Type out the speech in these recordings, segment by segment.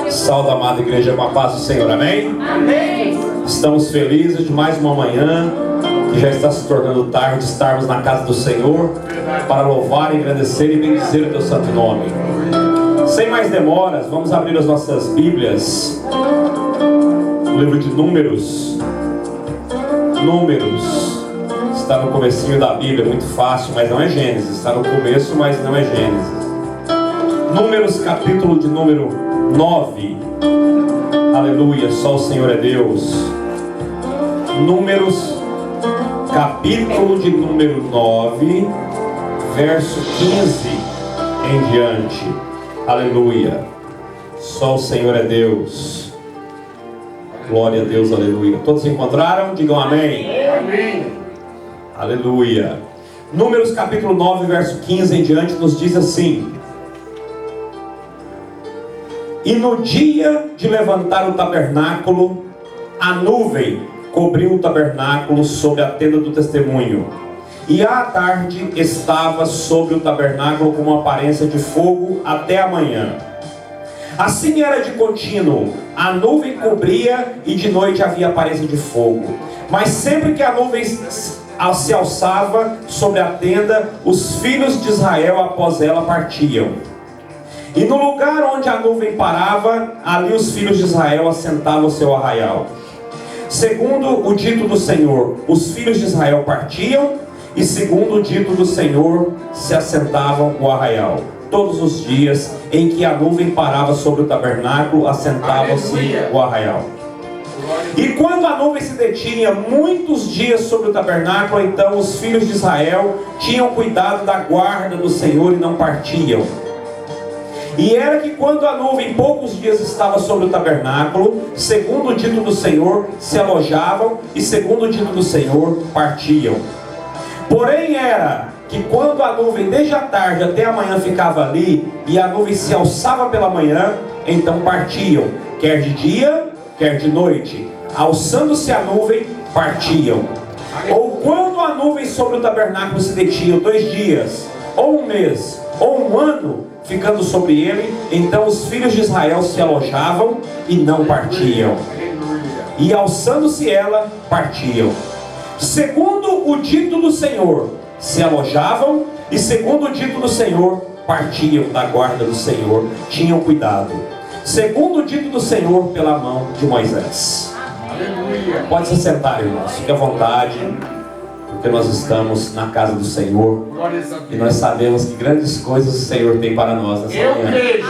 Salve, amada igreja, com a paz do Senhor, amém? Amém. Estamos felizes de mais uma manhã, que já está se tornando tarde, estarmos na casa do Senhor, para louvar, engrandecer e bendizer o teu santo nome. Sem mais demoras, vamos abrir as nossas Bíblias, no livro de Números. Números, está no comecinho da Bíblia, muito fácil, mas não é Gênesis. Está no começo, mas não é Gênesis. Números, capítulo de número 9. Aleluia, só o Senhor é Deus. Números, capítulo de número 9, verso 15 em diante. Aleluia, só o Senhor é Deus. Glória a Deus, aleluia. Todos se encontraram? Digam amém. Amém. Aleluia. Números capítulo 9, verso 15 em diante nos diz assim: E no dia de levantar o tabernáculo, a nuvem cobriu o tabernáculo sobre a tenda do testemunho, e à tarde estava sobre o tabernáculo com uma aparência de fogo até a manhã. Assim era de contínuo, a nuvem cobria e de noite havia aparência de fogo. Mas sempre que a nuvem se alçava sobre a tenda, os filhos de Israel após ela partiam. E no lugar onde a nuvem parava, ali os filhos de Israel assentavam o seu arraial. Segundo o dito do Senhor, os filhos de Israel partiam, e segundo o dito do Senhor, se assentavam o arraial. Todos os dias em que a nuvem parava sobre o tabernáculo, assentava-se o arraial. E quando a nuvem se detinha muitos dias sobre o tabernáculo, então os filhos de Israel tinham cuidado da guarda do Senhor e não partiam. E era que quando a nuvem poucos dias estava sobre o tabernáculo, segundo o dito do Senhor, se alojavam, e segundo o dito do Senhor, partiam. Porém era que quando a nuvem desde a tarde até a manhã ficava ali, e a nuvem se alçava pela manhã, então partiam, quer de dia, quer de noite. Alçando-se a nuvem, partiam. Ou quando a nuvem sobre o tabernáculo se detinha 2 dias, ou 1 mês, ou 1 ano, ficando sobre ele, então os filhos de Israel se alojavam e não partiam. E alçando-se ela, partiam. Segundo o dito do Senhor, se alojavam, e segundo o dito do Senhor, partiam da guarda do Senhor, tinham cuidado. Segundo o dito do Senhor, pela mão de Moisés. Aleluia. Pode se sentar, irmãos, fique à vontade, porque nós estamos na casa do Senhor e nós sabemos que grandes coisas o Senhor tem para nós nessa Eu manhã. creio,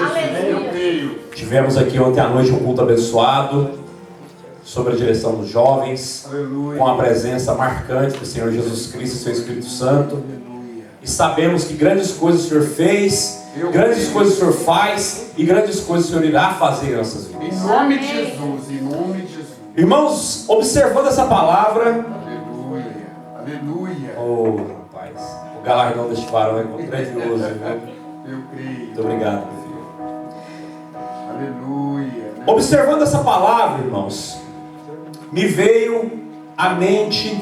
eu creio. Tivemos aqui ontem à noite um culto abençoado, sob a direção dos jovens, com a presença marcante do Senhor Jesus Cristo e seu Espírito Santo. E sabemos que grandes coisas o Senhor fez, grandes coisas o Senhor faz e grandes coisas o Senhor irá fazer em nossas vidas. Em nome de Jesus, em nome de Jesus. Irmãos, observando essa palavra, Aleluia, aleluia. oh rapaz, o galardão deste varão é grandioso, viu? Eu creio. Muito obrigado, meu filho. Aleluia. Observando essa palavra, irmãos, me veio à mente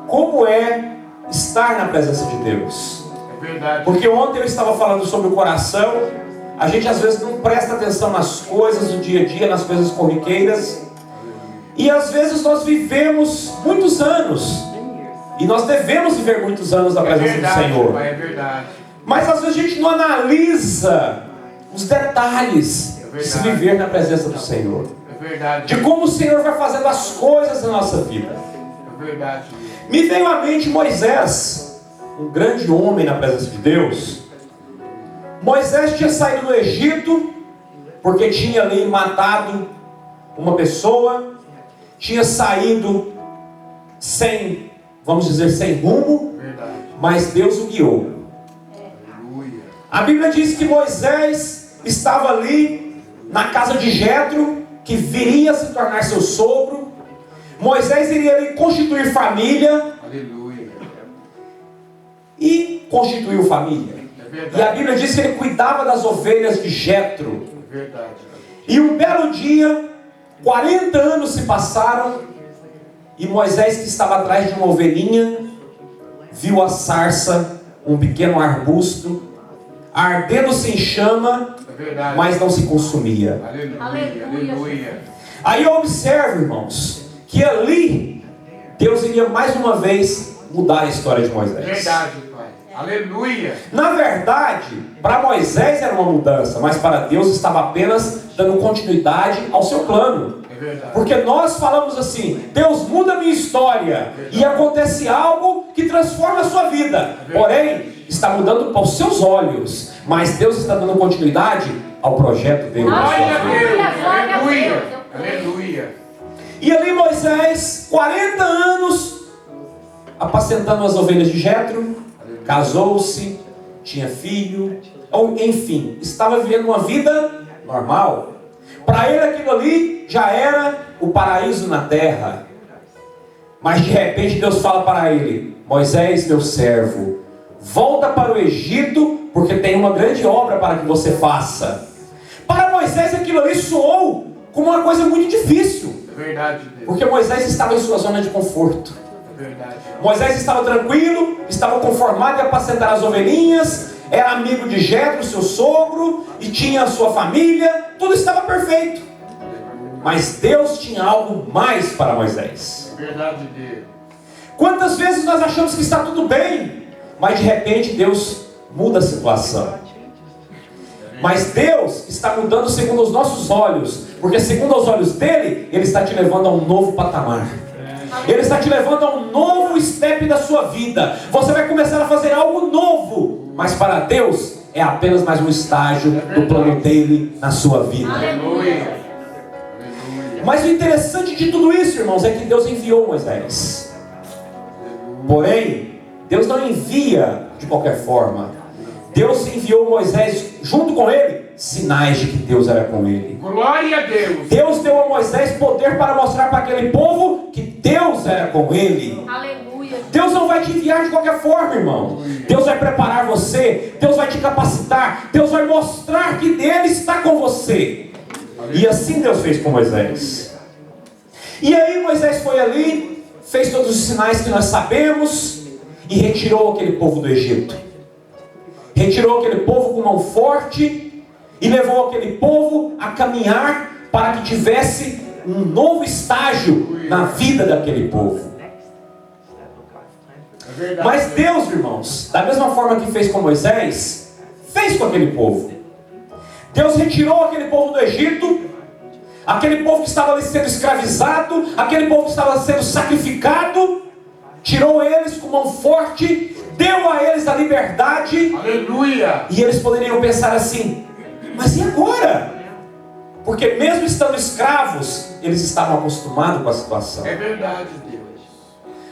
como é estar na presença de Deus. É verdade. Porque ontem eu estava falando sobre o coração. A gente às vezes não presta atenção nas coisas do dia a dia, nas coisas corriqueiras. E às vezes nós vivemos muitos anos, e nós devemos viver muitos anos na presença do Senhor. É verdade. Mas às vezes a gente não analisa os detalhes de se viver na presença do Senhor. É verdade. De como o Senhor vai fazendo as coisas na nossa vida. É verdade. Me veio à mente Moisés, um grande homem na presença de Deus. Moisés tinha saído do Egito, porque tinha ali matado uma pessoa, tinha saído sem, vamos dizer, sem rumo, Verdade. mas Deus o guiou. Aleluia. A Bíblia diz que Moisés estava ali na casa de Jetro, que viria a se tornar seu sogro. Moisés iria ali constituir família, Aleluia. e constituiu família. É verdade. E a Bíblia diz que ele cuidava das ovelhas de Jetro. É verdade. E um belo dia, 40 anos se passaram, e Moisés, que estava atrás de uma ovelhinha, viu a sarça, um pequeno arbusto, ardendo-se em chama, É verdade. mas não se consumia. Aleluia. Aleluia. Aleluia. Aí eu observo, irmãos, que ali Deus iria mais uma vez mudar a história de Moisés. Verdade, Pai. Aleluia. Na verdade, para Moisés era uma mudança, mas para Deus estava apenas dando continuidade ao seu plano. É verdade. Porque nós falamos assim: Deus muda a minha história, e acontece algo que transforma a sua vida. Porém, está mudando para os seus olhos, mas Deus está dando continuidade ao projeto dele. na sua Glória a vida. Deus. Glória a Aleluia. Deus. Aleluia. E ali Moisés, 40 anos, apacentando as ovelhas de Jetro, casou-se, tinha filho, ou, enfim, estava vivendo uma vida normal. Para ele aquilo ali já era o paraíso na terra. Mas de repente Deus fala para ele: Moisés, meu servo, volta para o Egito, porque tem uma grande obra para que você faça. Para Moisés aquilo ali soou como uma coisa muito difícil, É verdade, Deus. porque Moisés estava em sua zona de conforto. É verdade. Moisés estava tranquilo, estava conformado em apacentar as ovelhinhas, era amigo de Jetro, seu sogro, e tinha a sua família, tudo estava perfeito. Mas Deus tinha algo mais para Moisés. É verdade, Deus. Quantas vezes nós achamos que está tudo bem, mas de repente Deus muda a situação. Mas Deus está mudando segundo os nossos olhos, porque segundo os olhos dele, Ele está te levando a um novo patamar. Ele está te levando a um novo step da sua vida. Você vai começar a fazer algo novo, mas para Deus é apenas mais um estágio do plano dele na sua vida. Aleluia. Aleluia. Mas o interessante de tudo isso, irmãos, é que Deus enviou Moisés. Porém, Deus não envia de qualquer forma. Deus enviou Moisés junto com ele sinais de que Deus era com ele. Glória a Deus. Deus deu a Moisés poder para mostrar para aquele povo que Deus era com ele. Aleluia. Deus não vai te enviar de qualquer forma, irmão. Deus vai preparar você, Deus vai te capacitar, Deus vai mostrar que Ele está com você. E assim Deus fez com Moisés. E aí Moisés foi ali, fez todos os sinais que nós sabemos e retirou aquele povo do Egito. Retirou aquele povo com mão forte e levou aquele povo a caminhar para que tivesse um novo estágio na vida daquele povo. É verdade. Mas Deus, irmãos, da mesma forma que fez com Moisés, fez com aquele povo. Deus retirou aquele povo do Egito, aquele povo que estava ali sendo escravizado, aquele povo que estava sendo sacrificado, tirou eles com mão forte, deu a eles a liberdade. Aleluia. E eles poderiam pensar assim: mas e agora? Porque mesmo estando escravos, eles estavam acostumados com a situação. É verdade, Deus.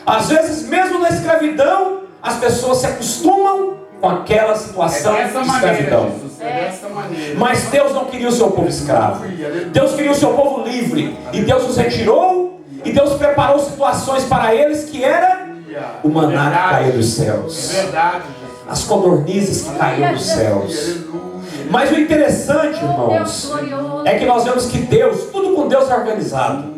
Às vezes, mesmo na escravidão, as pessoas se acostumam com aquela situação É de dessa maneira, escravidão. Jesus. É dessa maneira. Mas Deus não queria o seu povo escravo. Deus queria o seu povo livre. E Deus os retirou. E Deus preparou situações para eles que era o maná que caiu dos É céus, verdade, Jesus. as codornizes que caíram dos céus. Aleluia. Mas o interessante, irmãos, é que nós vemos que Deus, tudo com Deus é organizado.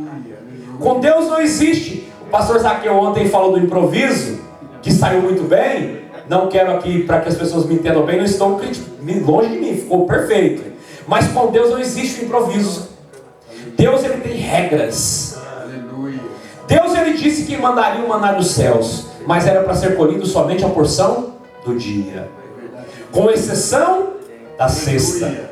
Com Deus não existe. O pastor Zaqueu ontem falou do improviso, que saiu muito bem. Não quero aqui, para que as pessoas me entendam bem, não estou longe de mim, ficou perfeito. Mas com Deus não existe o improviso. Deus, ele tem regras. Aleluia. Deus, ele disse que mandaria o maná dos céus, mas era para ser colhido somente a porção do dia, com exceção da sexta.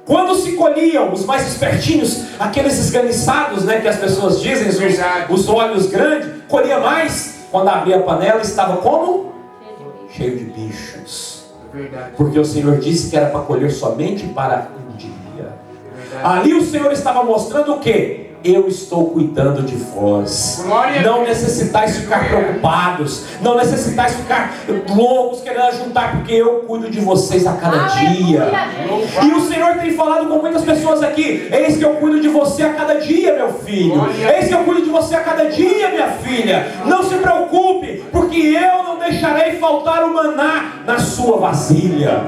Quando se colhiam os mais espertinhos, aqueles esganiçados, né, que as pessoas dizem, os olhos grandes, colhia mais. Quando abria a panela, estava como? Cheio de bichos. É verdade. Porque o Senhor disse que era para colher somente para um dia. É verdade. Ali o Senhor estava mostrando o quê? Eu estou cuidando de vós. Glória a Não Deus. necessitais ficar preocupados. Não necessitais ficar loucos querendo ajuntar, porque eu cuido de vocês a cada dia. E o Senhor tem falado com muitas pessoas aqui: eis que eu cuido de você a cada dia, meu filho. Eis que eu cuido de você a cada dia, minha filha. Não se preocupe, porque eu não deixarei faltar o maná na sua vasilha.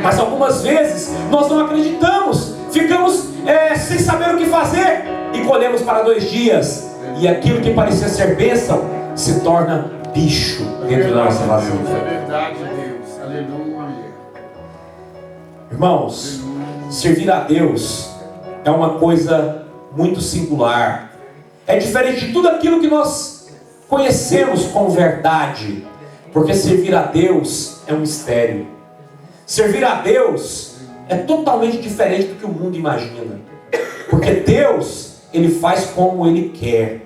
Mas algumas vezes nós não acreditamos, ficamos sem saber o que fazer e colhemos para 2 dias, e aquilo que parecia ser bênção se torna bicho dentro da nossa vasilha. É verdade, Deus. Aleluia. Irmãos, servir a Deus é uma coisa muito singular. É diferente de tudo aquilo que nós conhecemos com verdade. Porque servir a Deus é um mistério. Servir a Deus é totalmente diferente do que o mundo imagina. Porque Deus, Ele faz como Ele quer.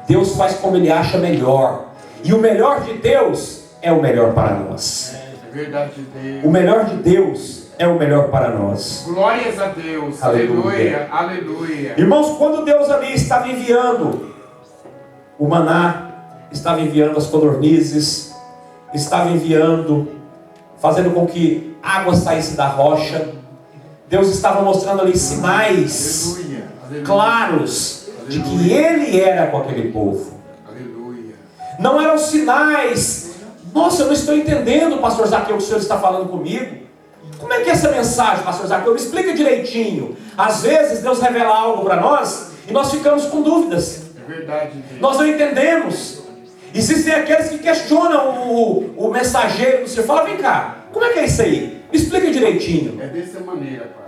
Deus faz como Ele acha melhor. E o melhor de Deus é o melhor para nós. Verdade de Deus. O melhor de Deus é o melhor para nós. Glórias a Deus. Aleluia. Aleluia. Aleluia. Irmãos, quando Deus ali estava enviando o maná, estava enviando as codornizes, estava enviando, fazendo com que água saísse da rocha, Deus estava mostrando ali sinais Aleluia. Aleluia. claros de que Ele era com aquele povo. Aleluia. Não eram sinais. Nossa, eu não estou entendendo, pastor Zaqueu, o que o senhor está falando comigo. Como é que é essa mensagem, pastor Zaqueu? Me explica direitinho. Às vezes Deus revela algo para nós e nós ficamos com dúvidas. É verdade, Deus. Nós não entendemos. Existem aqueles que questionam o mensageiro. Você fala, vem cá, como é que é isso aí? Me explica direitinho. É dessa maneira, Pai.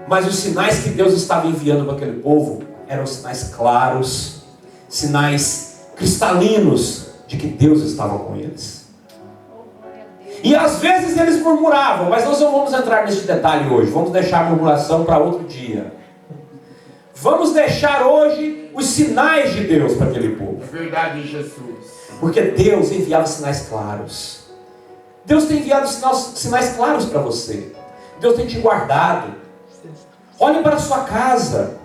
Mas os sinais que Deus estava enviando para aquele povo eram sinais claros, sinais cristalinos de que Deus estava com eles. E às vezes eles murmuravam, mas nós não vamos entrar nesse detalhe hoje. Vamos deixar a murmuração para outro dia. Vamos deixar hoje os sinais de Deus para aquele povo. É verdade, Jesus. Porque Deus enviava sinais claros. Deus tem enviado sinais claros para você. Deus tem te guardado. Olhe para a sua casa.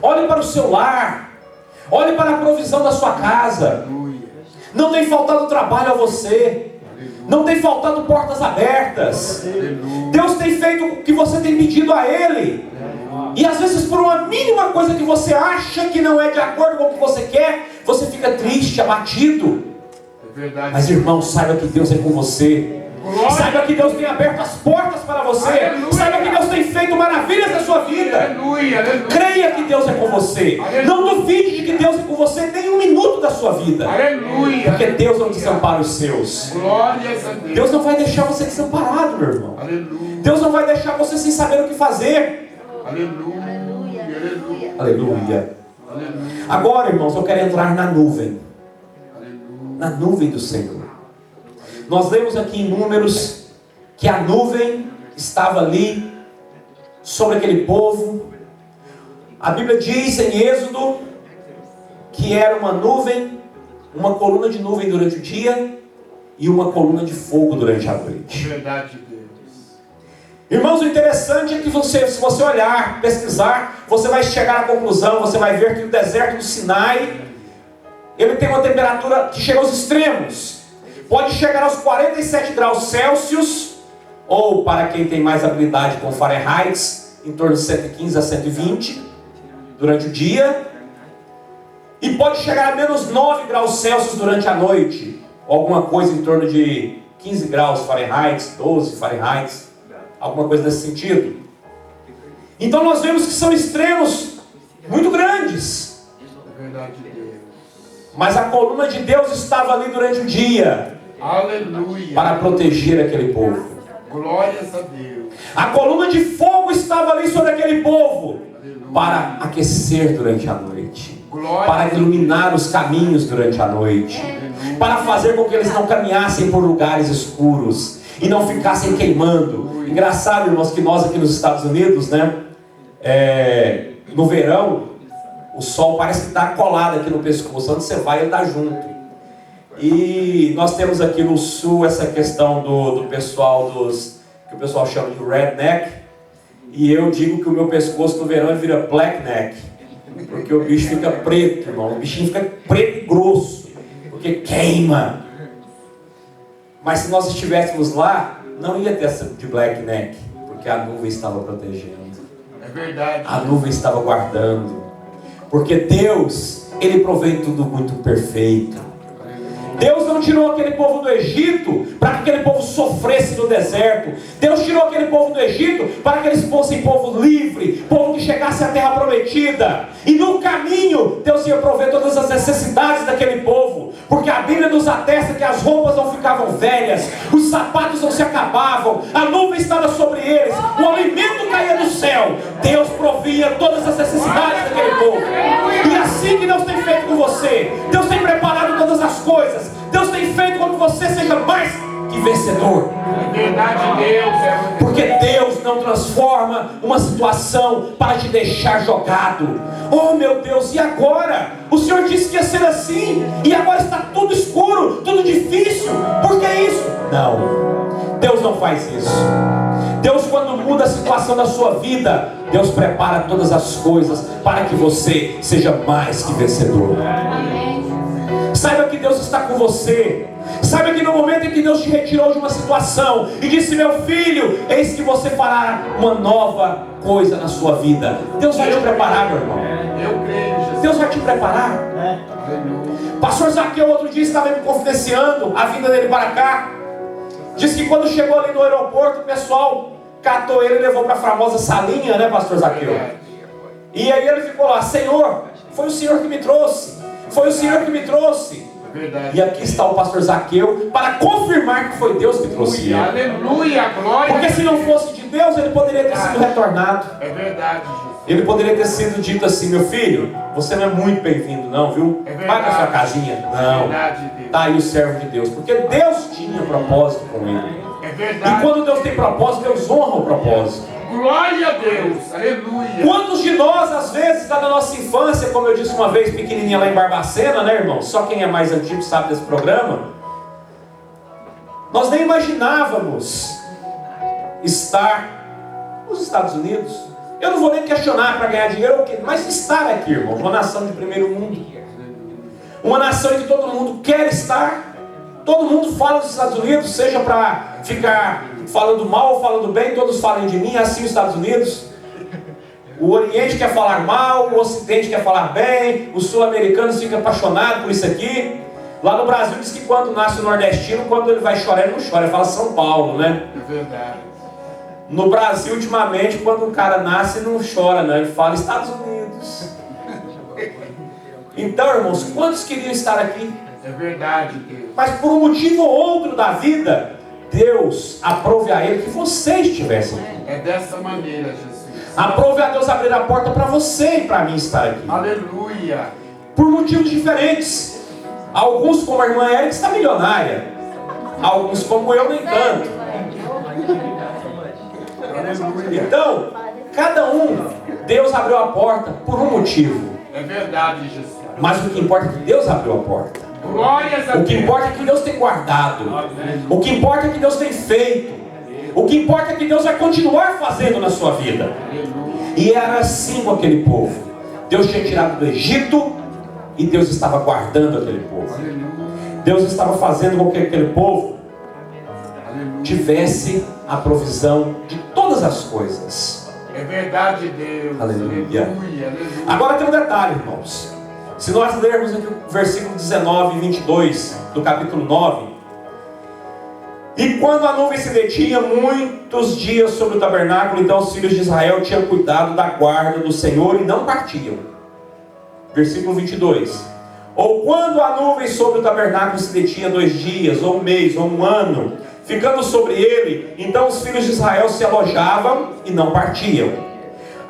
Olhe para o seu lar. Olhe para a provisão da sua casa. Aleluia. Não tem faltado trabalho a você. Não tem faltado portas abertas. Aleluia. Deus tem feito o que você tem pedido a Ele. E às vezes por uma mínima coisa que você acha que não é de acordo com o que você quer, você fica triste, abatido. É verdade. Mas irmão, saiba que Deus é com você. Glória. Saiba que Deus tem aberto as portas para você. Aleluia. Saiba que Deus tem feito maravilhas na sua vida. Aleluia. Aleluia. Creia que Deus é com você. Aleluia. Não duvide de que Deus é com você nem um minuto da sua vida. Aleluia. Porque Deus não desampara os seus. Glórias a Deus. Deus não vai deixar você desamparado, meu irmão. Aleluia. Deus não vai deixar você sem saber o que fazer. Aleluia. Aleluia. Aleluia. Aleluia. Agora, irmãos, eu quero entrar na nuvem. Aleluia. Na nuvem do Senhor. Nós lemos aqui em Números que a nuvem estava ali sobre aquele povo. A Bíblia diz em Êxodo que era uma nuvem, uma coluna de nuvem durante o dia e uma coluna de fogo durante a noite. Verdade, Deus. Irmãos, o interessante é que se você olhar, pesquisar, você vai chegar à conclusão, você vai ver que o deserto do Sinai, ele tem uma temperatura que chega aos extremos. Pode chegar aos 47 graus Celsius, ou para quem tem mais habilidade com Fahrenheit, em torno de 115 a 120 durante o dia. E pode chegar a menos 9 graus Celsius durante a noite, ou alguma coisa em torno de 15 graus Fahrenheit, 12 Fahrenheit, alguma coisa nesse sentido. Então nós vemos que são extremos muito grandes. É verdade, Deus. Mas a coluna de Deus estava ali durante o dia Aleluia. para proteger aquele povo. Glórias a Deus. A coluna de fogo estava ali sobre aquele povo Aleluia. para aquecer durante a noite, Glória para a Deus. iluminar os caminhos durante a noite, para fazer com que eles não caminhassem por lugares escuros e não ficassem queimando. Engraçado, irmãos, que nós aqui nos Estados Unidos, né, no verão, o sol parece que está colado aqui no pescoço. Onde você vai, ele está junto. E nós temos aqui no sul essa questão do pessoal que o pessoal chama de redneck. E eu digo que o meu pescoço no verão ele vira black neck, porque o bicho fica preto, irmão. O bichinho fica preto e grosso, porque queima. Mas se nós estivéssemos lá, não ia ter essa de black neck, porque a nuvem estava protegendo. É verdade. A nuvem estava guardando. Porque Deus, Ele provém tudo muito perfeito. Deus não tirou aquele povo do Egito para que aquele povo sofresse no deserto. Deus tirou aquele povo do Egito para que eles fossem povo livre, povo que chegasse à terra prometida. E no caminho, Deus ia prover todas as necessidades daquele povo. Porque a Bíblia nos atesta que as roupas não ficavam velhas, os sapatos não se acabavam, a nuvem estava sobre eles, o alimento caía do céu. Deus provia todas as necessidades daquele povo. E assim que Deus tem feito com você. Deus tem preparado todas as coisas. Deus tem feito com que você seja mais que vencedor. Verdade, Deus. Porque Deus não transforma uma situação para te deixar jogado. Oh meu Deus, e agora? O Senhor disse que ia ser assim, e agora está tudo escuro, tudo difícil. Por que isso? Não, Deus não faz isso. Deus, quando muda a situação da sua vida, Deus prepara todas as coisas para que você seja mais que vencedor. Saiba que Deus está com você. Saiba que no momento em que Deus te retirou de uma situação e disse: meu filho, eis que você fará uma nova coisa na sua vida. Deus vai te preparar, meu irmão. Eu creio, Jesus. Deus vai te preparar. Pastor Zaqueu outro dia estava me confidenciando a vinda dele para cá. Disse que quando chegou ali no aeroporto, o pessoal catou ele e levou para a famosa salinha, né, pastor Zaqueu? E aí ele ficou lá: Senhor, foi o Senhor que me trouxe. Foi o Senhor que me trouxe. Verdade. E aqui está o pastor Zaqueu para confirmar que foi Deus que trouxe ele. Aleluia, glória. Porque se não fosse de Deus, ele poderia ter sido retornado. É verdade, Jesus. Ele poderia ter sido dito assim: meu filho, você não é muito bem-vindo não, viu? É verdade. Vai para sua casinha. Não, Verdade, Deus. está aí o servo de Deus. Porque Deus tinha propósito com ele. É E verdade. quando Deus tem propósito, Deus honra o propósito. Glória a Deus. Aleluia. Quantos de nós, às vezes, lá na nossa infância, como eu disse uma vez, pequenininha lá em Barbacena, né, irmão? Só quem é mais antigo sabe desse programa. Nós nem imaginávamos estar nos Estados Unidos. Eu não vou nem questionar para ganhar dinheiro, mas estar aqui, irmão, uma nação de primeiro mundo. Uma nação em que todo mundo quer estar. Todo mundo fala dos Estados Unidos, seja para ficar falando mal ou falando bem, todos falam de mim, assim os Estados Unidos. O Oriente quer falar mal, o Ocidente quer falar bem, os sul-americanos ficam apaixonados por isso aqui. Lá no Brasil diz que quando nasce o nordestino, quando ele vai chorar, ele não chora, ele fala São Paulo, né? É verdade. No Brasil, ultimamente, quando o cara nasce, não chora, não, ele fala Estados Unidos. Então, irmãos, quantos queriam estar aqui? É verdade, Deus. Mas por um motivo ou outro da vida, Deus aprove a ele que você estivesse aqui. É dessa maneira, Jesus. Aprove a Deus abrir a porta para você e para mim estar aqui. Aleluia. Por motivos diferentes. Alguns, como a irmã Érica, está milionária. Alguns, como eu, nem tanto. Aleluia. Então, cada um, Deus abriu a porta por um motivo. É verdade, Jesus. Mas o que importa é que Deus abriu a porta. Glórias a O que Deus. importa é que Deus tem guardado. O que importa é que Deus tem feito. O que importa é que Deus vai continuar fazendo na sua vida. E era assim com aquele povo. Deus tinha tirado do Egito e Deus estava guardando aquele povo. Deus estava fazendo com que aquele povo tivesse a provisão de todas as coisas. É verdade, Deus. Aleluia. Aleluia. Agora tem um detalhe, irmãos. Se nós lermos aqui o versículo 19 e 22 do capítulo 9. E quando a nuvem se detinha muitos dias sobre o tabernáculo, então os filhos de Israel tinham cuidado da guarda do Senhor e não partiam. Versículo 22. Ou quando a nuvem sobre o tabernáculo se detinha 2 dias, ou um mês, ou um ano, ficando sobre ele, então os filhos de Israel se alojavam e não partiam.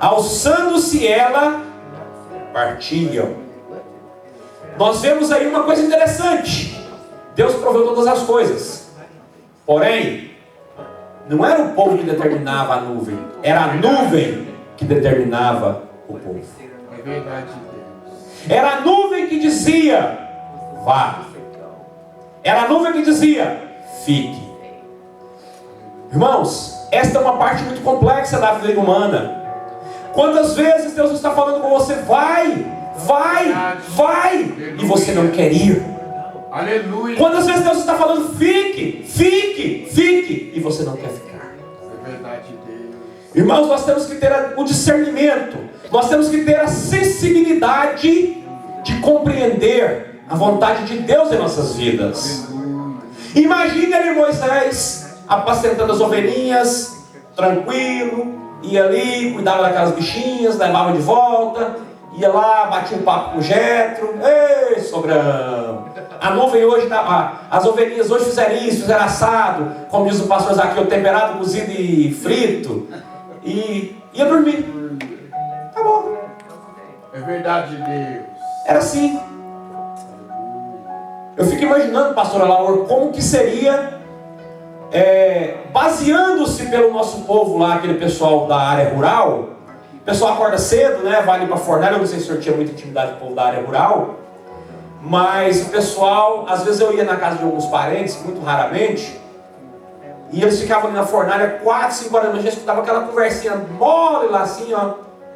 Alçando-se ela, partiam. Nós vemos aí uma coisa interessante. Deus proveu todas as coisas. Porém, não era o povo que determinava a nuvem. Era a nuvem que determinava o povo. É verdade, Deus. Era a nuvem que dizia, vá. Era a nuvem que dizia, fique. Irmãos, esta é uma parte muito complexa da vida humana. Quantas vezes Deus está falando com você, vai, e você não quer ir? Aleluia. Quantas vezes Deus está falando, fique, e você não quer ficar? É verdade, Deus. Irmãos, nós temos que ter o discernimento, nós temos que ter a sensibilidade de compreender a vontade de Deus em nossas vidas. Imagine ali Moisés apacentando as ovelhinhas, tranquilo, ia ali, cuidava daquelas bichinhas, levava de volta, ia lá, batia um papo com o Jetro. Ei, sogrão, a nuvem hoje, as ovelhinhas hoje fizeram isso, fizeram assado, como diz o pastor Zaqueu, temperado, cozido e frito, e ia dormir. Tá bom. É verdade de Deus. Era assim. Eu fico imaginando, pastor Alaor, como que seria, baseando-se pelo nosso povo lá, aquele pessoal da área rural. O pessoal acorda cedo, né? Vai ali para a fornalha. Eu não sei se o senhor tinha muita intimidade com o povo da área rural, mas o pessoal, às vezes eu ia na casa de alguns parentes, muito raramente, e eles ficavam ali na fornalha 4, 5 horas da manhã, escutava aquela conversinha mole lá assim, ó.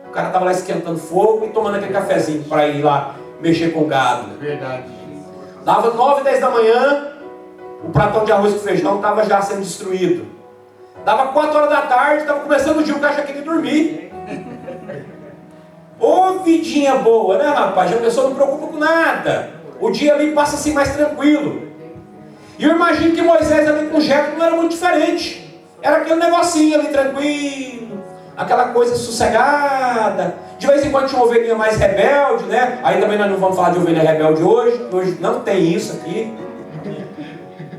O cara estava lá esquentando fogo e tomando aquele cafezinho para ir lá mexer com o gado. É verdade. Dava 9, 10 da manhã, o pratão de arroz com feijão estava já sendo destruído. Dava 4 horas da tarde, estava começando o dia, o cara já queria dormir. Ô vidinha boa, né, rapaz? Já a pessoa não preocupa com nada. O dia ali passa assim mais tranquilo. E eu imagino que Moisés ali com Jetro não era muito diferente. Era aquele negocinho ali tranquilo, aquela coisa sossegada. De vez em quando tinha uma ovelhinha mais rebelde, né? Aí também nós não vamos falar de ovelha rebelde hoje. Hoje não tem isso aqui.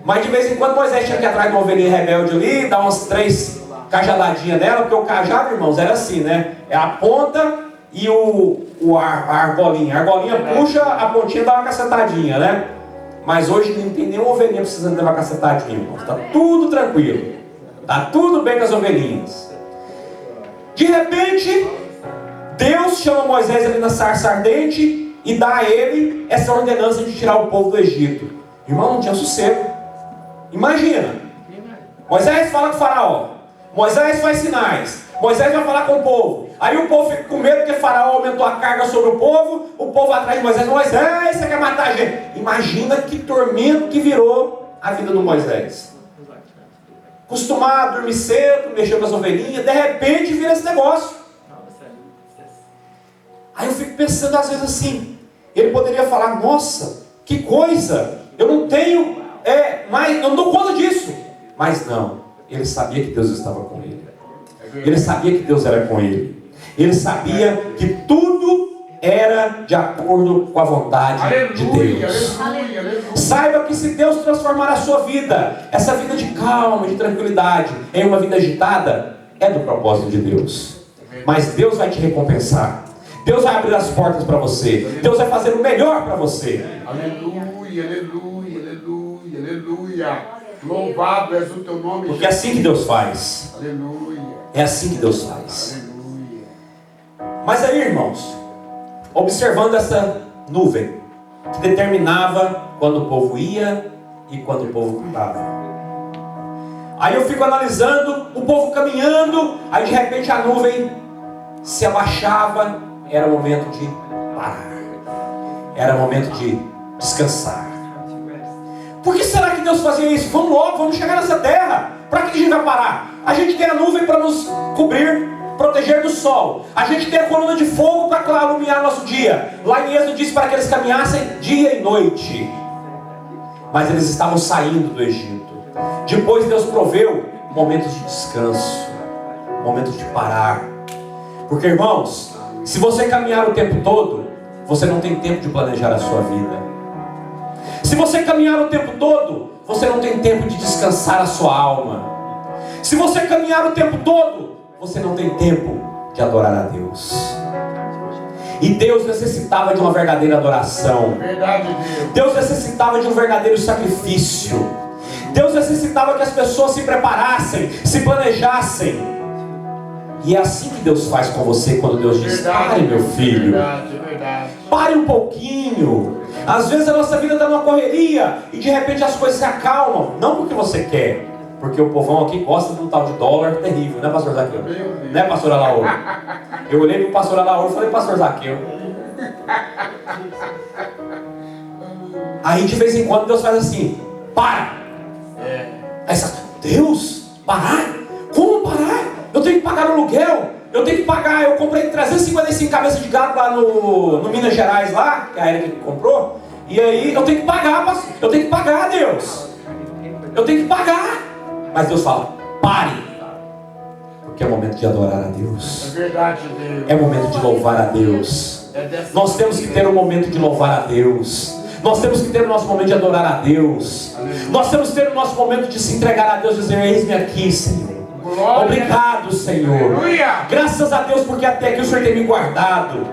Mas de vez em quando Moisés tinha que ir atrás de uma ovelhinha rebelde ali, dar umas 3 cajadadinhas nela, porque o cajado, irmãos, era assim, né? É a ponta e a argolinha. A argolinha puxa, a pontinha dá uma cacetadinha, né? Mas hoje não tem nenhuma ovelhinha precisando levar cacetadinha, irmãos. Está tudo tranquilo. Está tudo bem com as ovelhinhas. De repente, Deus chama Moisés ali na sarça ardente e dá a ele essa ordenança de tirar o povo do Egito. Irmão, não tinha sossego. Imagina. Moisés fala com o faraó. Moisés faz sinais. Moisés vai falar com o povo. Aí o povo fica com medo porque o faraó aumentou a carga sobre o povo vai atrás de Moisés. Moisés, você quer matar a gente? Imagina que tormento que virou a vida do Moisés. Acostumado a dormir cedo, mexer com as ovelhinhas, de repente vira esse negócio. Aí eu fico pensando às vezes assim, ele poderia falar, nossa, que coisa, eu não tenho, eu não dou conta disso. Mas não, ele sabia que Deus estava com ele. Ele sabia que Deus era com ele. Ele sabia que tudo era de acordo com a vontade de Deus. Saiba que se Deus transformar a sua vida, essa vida de calma, de tranquilidade, em uma vida agitada, é do propósito de Deus. Mas Deus vai te recompensar. Deus vai abrir as portas para você. Deus vai fazer o melhor para você. Aleluia, aleluia, aleluia, aleluia. Louvado és o teu nome. Porque é assim que Deus faz. Aleluia. É assim que Deus faz. Aleluia. Mas aí, irmãos, observando essa nuvem que determinava quando o povo ia e quando o povo estava. Aí eu fico analisando o povo caminhando, aí de repente a nuvem se abaixava, era momento de parar. Era momento de descansar. Por que será que Deus fazia isso? Vamos logo, vamos chegar nessa terra. Para que a gente vai parar? A gente tem a nuvem para nos cobrir, proteger do sol. A gente tem a coluna de fogo para iluminar nosso dia. Lá em Êxodo diz para que eles caminhassem dia e noite. Mas eles estavam saindo do Egito. Depois Deus proveu momentos de descanso, momentos de parar. Porque, irmãos, se você caminhar o tempo todo, você não tem tempo de planejar a sua vida. Se você caminhar o tempo todo, você não tem tempo de descansar a sua alma. Se você caminhar o tempo todo, você não tem tempo de adorar a Deus. E Deus necessitava de uma verdadeira adoração. Verdade, Deus. Deus necessitava de um verdadeiro sacrifício. Deus necessitava que as pessoas se preparassem, se planejassem. E é assim que Deus faz com você quando Deus diz, pare, meu filho. Verdade. Pare um pouquinho. Às vezes a nossa vida está numa correria e de repente as coisas se acalmam. Não porque você quer, porque o povão aqui gosta de um tal de dólar terrível, né, pastor Zaqueu? Né, pastor Alaor? Eu olhei para o pastor Alaor e falei, pastor Zaqueu. Aí de vez em quando Deus faz assim, para. Aí você fala, Deus, parar? Como parar? Eu tenho que pagar o aluguel. Eu tenho que pagar, eu comprei 355 cabeças de gado lá no Minas Gerais, lá, que é a Erika que comprou. E aí eu tenho que pagar, eu tenho que pagar, Deus. Eu tenho que pagar. Mas Deus fala, pare. Porque é momento de adorar a Deus. É verdade, Deus. É momento de louvar a Deus. Nós temos que ter um momento de louvar a Deus. Nós temos que ter o nosso momento de adorar a Deus. Nós temos que ter o nosso momento de se entregar a Deus e dizer: eis-me aqui, Senhor. Obrigado, Senhor. Graças a Deus porque até aqui o Senhor tem me guardado.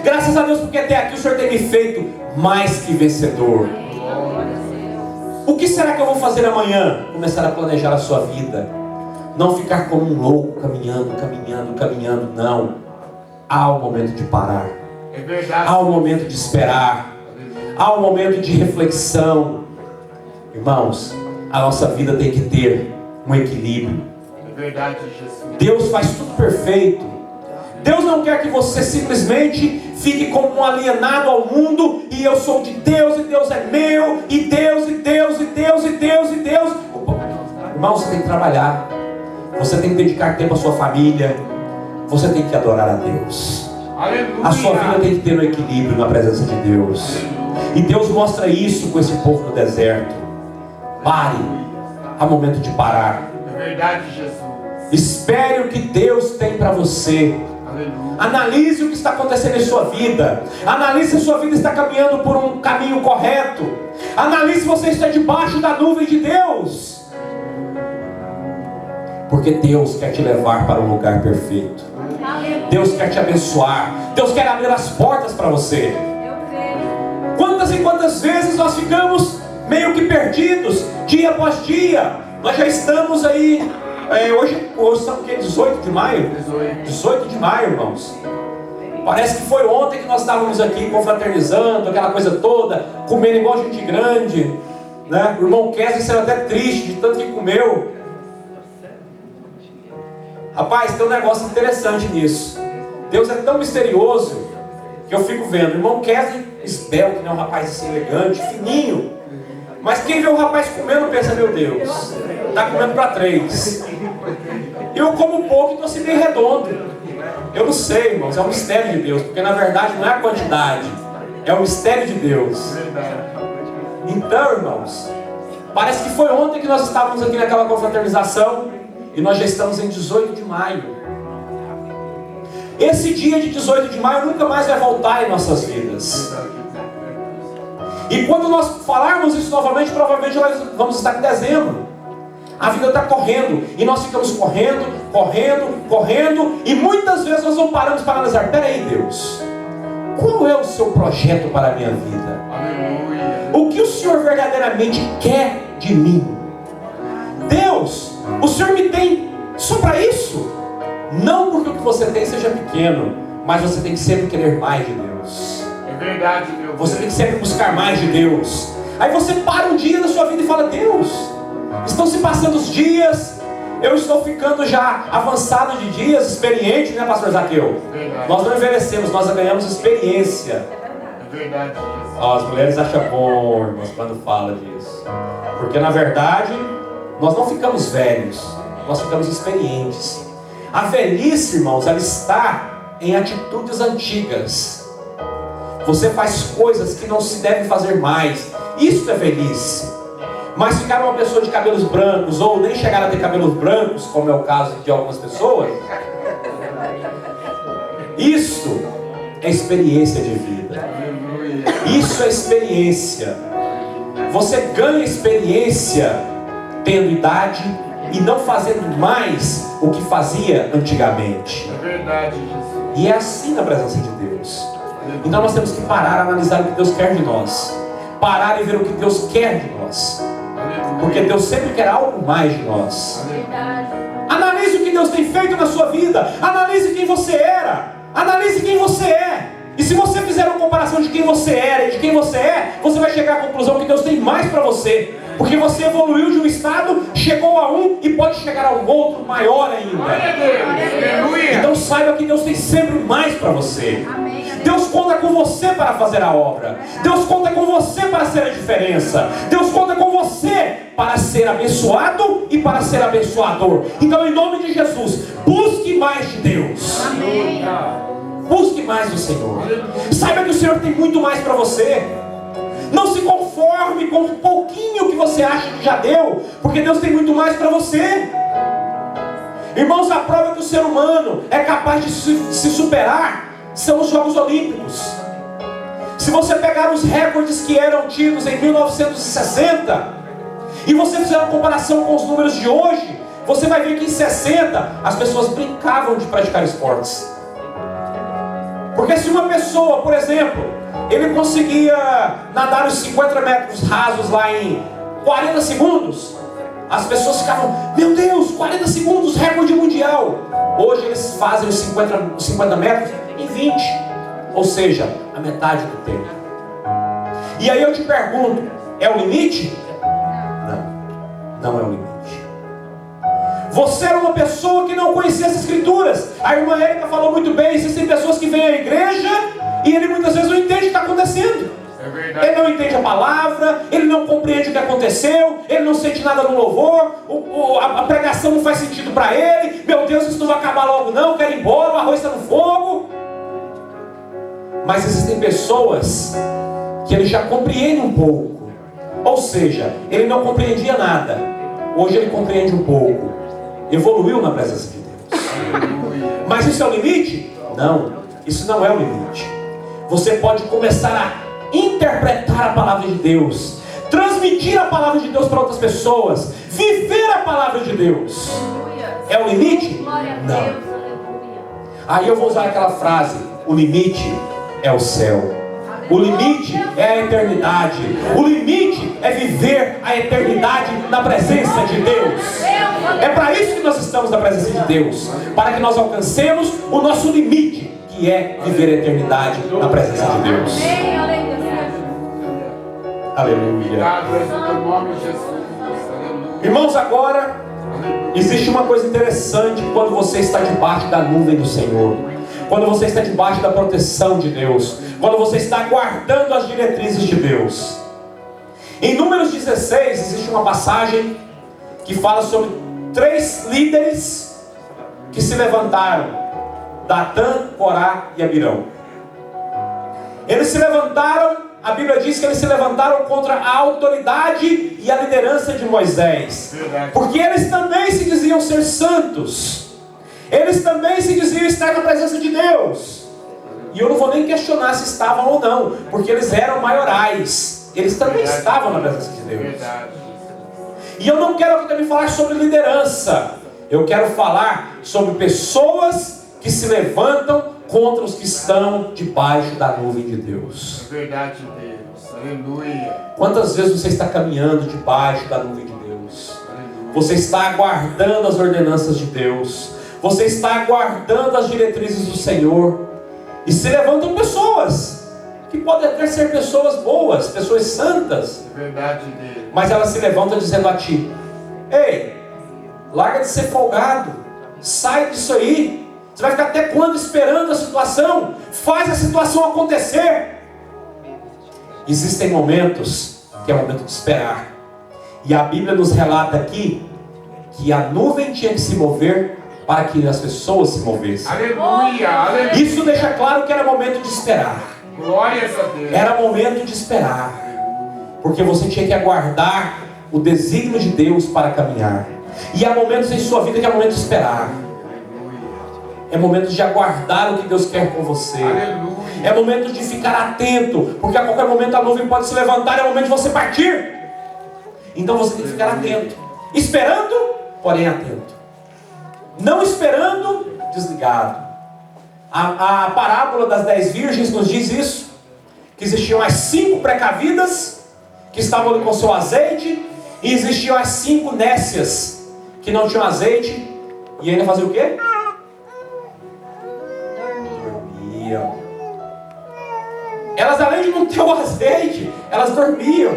Graças a Deus porque até aqui o Senhor tem me feito mais que vencedor. O que será que eu vou fazer amanhã? Começar a planejar a sua vida. Não ficar como um louco, caminhando. Não. Há um momento de parar. Há um momento de esperar. Há um momento de reflexão. Irmãos, a nossa vida tem que ter um equilíbrio. Deus faz tudo perfeito. Deus não quer que você simplesmente fique como um alienado ao mundo, e eu sou de Deus, e Deus é meu, e Deus. Irmão, você tem que trabalhar. Você tem que dedicar tempo à sua família. Você tem que adorar a Deus. Aleluia. A sua vida tem que ter um equilíbrio na presença de Deus. E Deus mostra isso com esse povo no deserto. Pare. Há momento de parar. É verdade, Jesus. Espere o que Deus tem para você. Aleluia. Analise o que está acontecendo em sua vida. Analise se a sua vida está caminhando por um caminho correto. Analise se você está debaixo da nuvem de Deus. Porque Deus quer te levar para um lugar perfeito. Deus quer te abençoar. Deus quer abrir as portas para você. Quantas e quantas vezes nós ficamos meio que perdidos, dia após dia. Nós já estamos aí, hoje estamos o quê? 18 de maio? 18 de maio, irmãos. Parece que foi ontem que nós estávamos aqui confraternizando, aquela coisa toda, comendo igual gente grande, né? O irmão Kesley saiu até triste de tanto que comeu. Rapaz, tem um negócio interessante nisso. Deus é tão misterioso que eu fico vendo. O irmão Kesley, esbelto, que é um rapaz assim elegante, fininho. Mas quem vê o rapaz comendo pensa: meu Deus, está comendo para 3. Eu como pouco e estou assim bem redondo. Eu não sei, irmãos, é um mistério de Deus. Porque na verdade não é a quantidade, é o mistério de Deus. Então, irmãos, parece que foi ontem que nós estávamos aqui naquela confraternização. E nós já estamos em 18 de maio. Esse dia de 18 de maio nunca mais vai voltar em nossas vidas. E quando nós falarmos isso novamente, provavelmente nós vamos estar em dezembro. A vida está correndo. E nós ficamos correndo. E muitas vezes nós não paramos para analisar: peraí, Deus, qual é o seu projeto para a minha vida? Aleluia. O que o Senhor verdadeiramente quer de mim? Deus, o Senhor me tem só para isso? Não porque o que você tem seja pequeno, mas você tem que sempre querer mais de Deus. É verdade, meu Deus. Você tem que sempre buscar mais de Deus. Aí você para um dia da sua vida e fala: Deus, estão se passando os dias, eu estou ficando já avançado de dias, experiente, né, pastor Zaqueu? Verdade. Nós não envelhecemos, nós ganhamos experiência. É verdade, Jesus. As mulheres acham bom, irmãos, quando fala disso. Porque na verdade nós não ficamos velhos, nós ficamos experientes. A velhice, irmãos, ela está em atitudes antigas. Você faz coisas que não se devem fazer mais. Isso é velhice. Mas ficar uma pessoa de cabelos brancos, ou nem chegar a ter cabelos brancos, como é o caso de algumas pessoas, isso é experiência de vida. Isso é experiência. Você ganha experiência tendo idade e não fazendo mais o que fazia antigamente. É verdade, Jesus. E é assim na presença de Deus. Então nós temos que parar, analisar o que Deus quer de nós. Parar e ver o que Deus quer de nós. Porque Deus sempre quer algo mais de nós. Analise o que Deus tem feito na sua vida. Analise quem você era. Analise quem você é. E se você fizer uma comparação de quem você era e de quem você é, você vai chegar à conclusão que Deus tem mais para você. Porque você evoluiu de um estado, chegou a um e pode chegar a um outro maior ainda. Aleluia. Então saiba que Deus tem sempre mais para você. Deus conta com você para fazer a obra. Deus conta com você para ser a diferença. Deus conta com você para ser abençoado e para ser abençoador. Então, em nome de Jesus, busque mais de Deus. Amém. Busque mais do Senhor. Saiba que o Senhor tem muito mais para você. Não se conforme com um pouquinho que você acha que já deu, porque Deus tem muito mais para você. Irmãos, a prova que o ser humano é capaz de se superar são os Jogos Olímpicos. Se você pegar os recordes que eram tidos em 1960 e você fizer uma comparação com os números de hoje, você vai ver que em 60 as pessoas brincavam de praticar esportes. Porque se uma pessoa, por exemplo, ele conseguia nadar os 50 metros rasos lá em 40 segundos, as pessoas ficavam, meu Deus, 40 segundos, recorde mundial. Hoje eles fazem os 50 metros em 20, ou seja, a metade do tempo. E aí eu te pergunto, é o limite? Não é o limite. Você era uma pessoa que não conhecia as Escrituras. A irmã Érica falou muito bem, existem pessoas que vêm à igreja e ele muitas vezes não entende o que está acontecendo. É verdade. Ele não entende a palavra, ele não compreende o que aconteceu, ele não sente nada no louvor, a pregação não faz sentido para ele. Meu Deus, isso não vai acabar logo não, quero ir embora, o arroz está no fogo. Mas existem pessoas que ele já compreende um pouco. Ou seja, ele não compreendia nada, hoje ele compreende um pouco. Evoluiu na presença de Deus. Mas isso é o limite? Não, isso não é o limite. Você pode começar a interpretar a palavra de Deus, transmitir a palavra de Deus para outras pessoas, viver a palavra de Deus. É o limite? Não. Aí eu vou usar aquela frase: o limite é o céu. O limite é a eternidade. O limite é viver a eternidade na presença de Deus. É para isso que nós estamos na presença de Deus, para que nós alcancemos o nosso limite, que é viver a eternidade na presença de Deus. Aleluia. Irmãos, agora existe uma coisa interessante quando você está debaixo da nuvem do Senhor, quando você está debaixo da proteção de Deus, quando você está aguardando as diretrizes de Deus. Em Números 16 existe uma passagem que fala sobre 3 líderes que se levantaram: Datã, Corá e Abirão. Eles se levantaram, a Bíblia diz que eles se levantaram contra a autoridade e a liderança de Moisés, porque eles também se diziam ser santos, eles também se diziam estar na presença de Deus. E eu não vou nem questionar se estavam ou não, porque eles eram maiorais, eles também estavam na presença de Deus. E eu não quero aqui também falar sobre liderança, eu quero falar sobre pessoas que se levantam contra os que estão debaixo da nuvem de Deus. É verdade, Deus. Aleluia. Quantas vezes você está caminhando debaixo da nuvem de Deus? Aleluia. Você está aguardando as ordenanças de Deus, você está aguardando as diretrizes do Senhor, e se levantam pessoas que podem até ser pessoas boas, pessoas santas, É verdade, Deus. mas elas se levantam dizendo a ti: ei, larga de ser folgado, sai disso aí. Você vai ficar até quando esperando a situação? Faz a situação acontecer. Existem momentos que é o momento de esperar, e a Bíblia nos relata aqui que a nuvem tinha que se mover para que as pessoas se movessem. Aleluia, aleluia. Isso deixa claro que era momento de esperar. Glórias a Deus. Era momento de esperar, porque você tinha que aguardar o desígnio de Deus para caminhar. E há momentos em sua vida que é momento de esperar. É momento de aguardar o que Deus quer com você. Aleluia. É momento de ficar atento, porque a qualquer momento a nuvem pode se levantar. É momento de você partir. Então você tem que ficar atento, esperando, porém atento. Não esperando, desligado. A parábola das 10 virgens nos diz isso, que existiam as 5 precavidas que estavam ali com seu azeite, e existiam as 5 nécias que não tinham azeite e ainda faziam o quê? Dormiam. Elas, além de não ter o azeite, elas dormiam.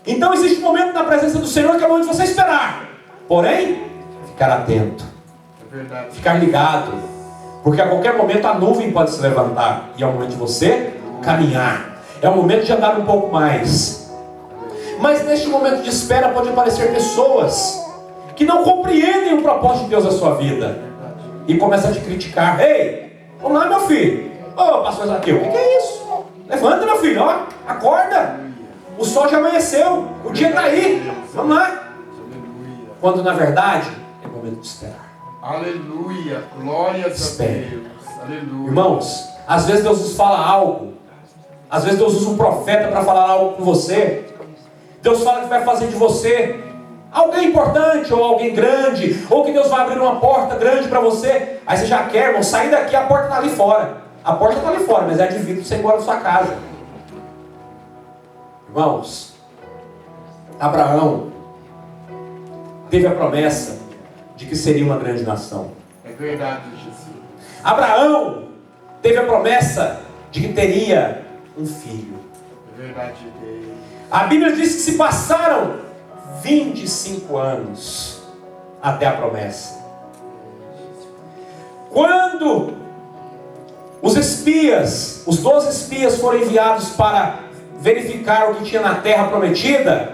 Então existe um momento na presença do Senhor que é o momento de você esperar, porém ficar atento, É verdade. ficar ligado, porque a qualquer momento a nuvem pode se levantar, e é o momento de você caminhar, é o momento de andar um pouco mais. Mas neste momento de espera pode aparecer pessoas que não compreendem o propósito de Deus na sua vida e começam a te criticar. Ei, vamos lá, meu filho. Ô, pastor Zaqueu, o que é isso? Levanta, meu filho, ó, acorda. O sol já amanheceu, o dia está aí, vamos lá. Quando na verdade é momento de esperar. Aleluia. Glórias Espere. a Deus. Aleluia. Irmãos, às vezes Deus nos fala algo Às vezes Deus usa um profeta para falar algo com você. Deus fala que vai fazer de você alguém importante, ou alguém grande, ou que Deus vai abrir uma porta grande para você. Aí você já quer, irmão, sair daqui, a porta está ali fora. A porta está ali fora, mas é de vidro para você ir embora da sua casa. Irmãos, Abraão teve a promessa de que seria uma grande nação. É verdade, Jesus. Abraão teve a promessa de que teria um filho. É verdade, Deus. A Bíblia diz que se passaram 25 anos até a promessa. Quando os espias, os 12 espias foram enviados para verificar o que tinha na terra prometida,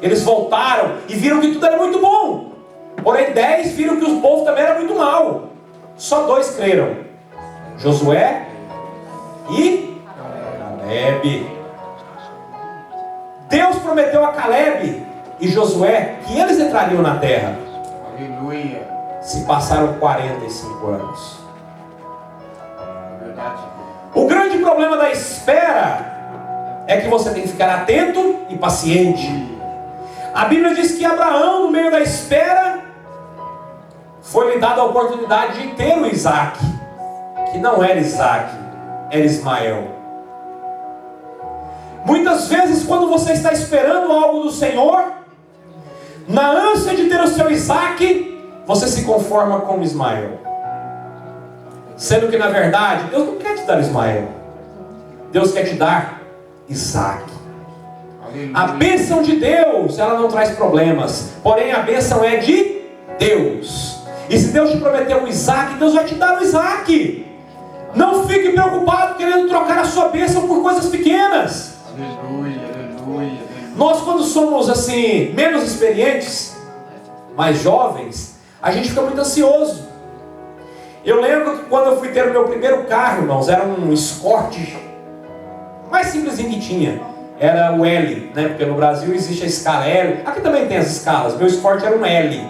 eles voltaram e viram que tudo era muito bom. Porém 10 viram que o povo também era muito mau. Só 2 creram: Josué e Caleb. Deus prometeu a Caleb e Josué que eles entrariam na terra. Aleluia. Se passaram 45 anos. É verdade. O grande problema da espera é que você tem que ficar atento e paciente. A Bíblia diz que Abraão, no meio da espera, foi lhe dada a oportunidade de ter o Isaac, que não era Isaac, era Ismael. Muitas vezes, quando você está esperando algo do Senhor, na ânsia de ter o seu Isaac, você se conforma com Ismael. Sendo que, na verdade, Deus não quer te dar Ismael. Deus quer te dar Isaac. A bênção de Deus, ela não traz problemas. Porém, a bênção é de Deus. E se Deus te prometeu o Isaac, Deus vai te dar o Isaac. Não fique preocupado querendo trocar a sua bênção por coisas pequenas. Aleluia, aleluia. Nós, quando somos assim, menos experientes, mais jovens, a gente fica muito ansioso. Eu lembro que quando eu fui ter o meu primeiro carro, irmãos, era um Escort, mais simplesinho que tinha. Era o L, né? Porque no Brasil existe a escala L. Aqui também tem as escalas. Meu Escort era um L.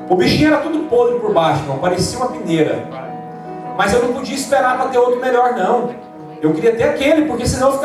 O bichinho era tudo podre por baixo, irmão. Parecia uma peneira. Mas eu não podia esperar para ter outro melhor, não. Eu queria ter aquele, porque senão eu ficava